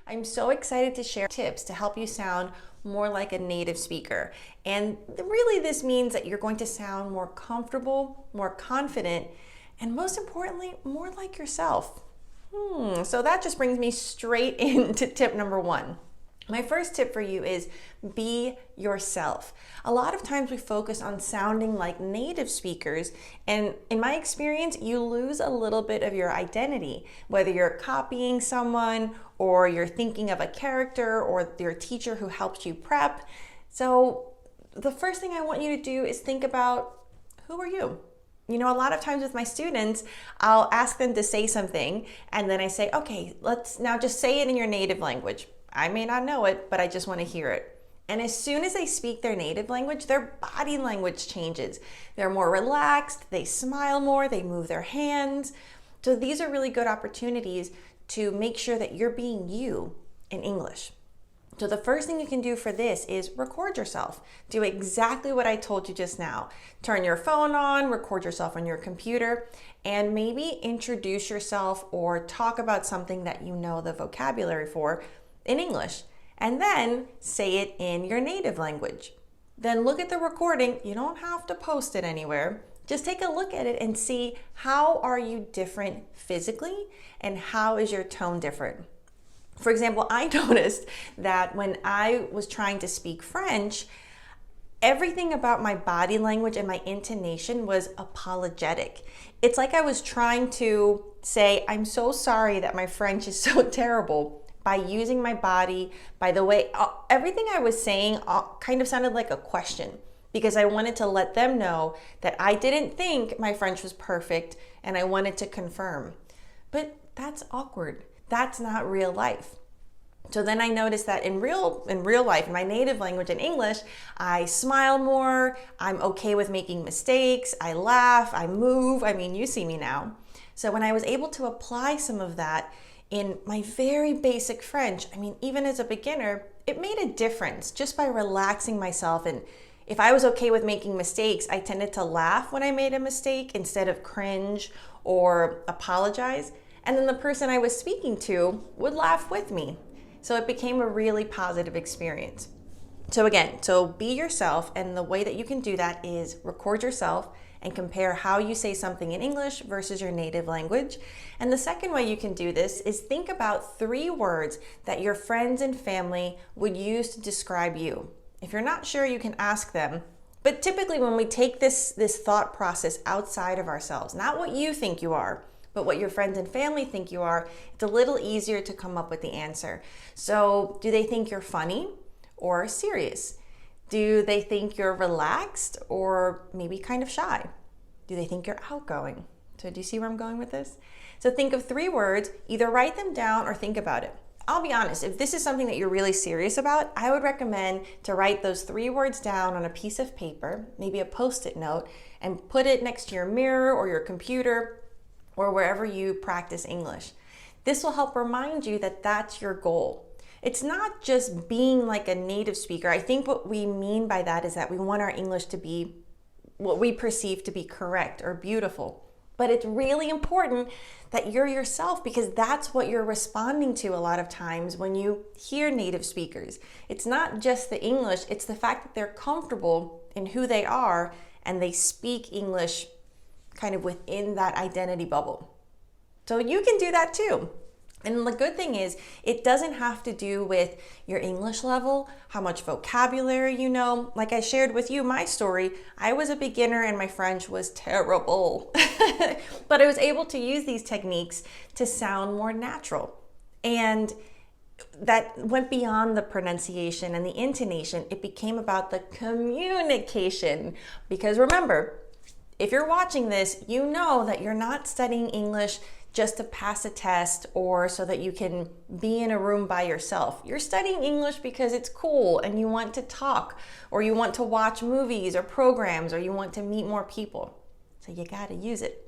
I'm so excited to share tips to help you sound more like a native speaker. And really this means that you're going to sound more comfortable, more confident, and most importantly, more like yourself. So that just brings me straight into tip number one. My first tip for you is be yourself. A lot of times we focus on sounding like native speakers, and in my experience, you lose a little bit of your identity, whether you're copying someone or you're thinking of a character or your teacher who helped you prep. So the first thing I want you to do is think about, who are you? You know, a lot of times with my students, I'll ask them to say something and then I say, okay, let's now just say it in your native language. I may not know it, but I just want to hear it. And as soon as they speak their native language, their body language changes. They're more relaxed, they smile more, they move their hands. So these are really good opportunities to make sure that you're being you in English. So the first thing you can do for this is record yourself. Do exactly what I told you just now. Turn your phone on, record yourself on your computer, and maybe introduce yourself or talk about something that you know the vocabulary for in English, and then say it in your native language. Then look at the recording. You don't have to post it anywhere. Just take a look at it and see, how are you different physically and how is your tone different? For example, I noticed that when I was trying to speak French, everything about my body language and my intonation was apologetic. It's like I was trying to say, I'm so sorry that my French is so terrible, by using my body, by the way, everything I was saying kind of sounded like a question, because I wanted to let them know that I didn't think my French was perfect and I wanted to confirm. But that's awkward. That's not real life. So then I noticed that in real life, in my native language, in English, I smile more, I'm okay with making mistakes, I laugh, I move, I mean, you see me now. So when I was able to apply some of that in my very basic French, I mean, even as a beginner, it made a difference just by relaxing myself. And if I was okay with making mistakes, I tended to laugh when I made a mistake instead of cringe or apologize. And then the person I was speaking to would laugh with me. So it became a really positive experience. So again, be yourself, and the way that you can do that is record yourself and compare how you say something in English versus your native language. And the second way you can do this is think about 3 words that your friends and family would use to describe you. If you're not sure, you can ask them. But typically when we take this thought process outside of ourselves, not what you think you are, but what your friends and family think you are, it's a little easier to come up with the answer. So do they think you're funny or serious? Do they think you're relaxed or maybe kind of shy? Do they think you're outgoing? So do you see where I'm going with this? So think of 3 words, either write them down or think about it. I'll be honest, if this is something that you're really serious about, I would recommend to write those 3 words down on a piece of paper, maybe a Post-it note, and put it next to your mirror or your computer or wherever you practice English. This will help remind you that that's your goal. It's not just being like a native speaker. I think what we mean by that is that we want our English to be what we perceive to be correct or beautiful. But it's really important that you're yourself, because that's what you're responding to a lot of times when you hear native speakers. It's not just the English, it's the fact that they're comfortable in who they are and they speak English kind of within that identity bubble. So you can do that too. And the good thing is, it doesn't have to do with your English level, how much vocabulary you know. Like I shared with you my story, I was a beginner and my French was terrible. But I was able to use these techniques to sound more natural. And that went beyond the pronunciation and the intonation. It became about the communication. Because remember, if you're watching this, you know that you're not studying English just to pass a test or so that you can be in a room by yourself. You're studying English because it's cool and you want to talk, or you want to watch movies or programs, or you want to meet more people. So you gotta use it.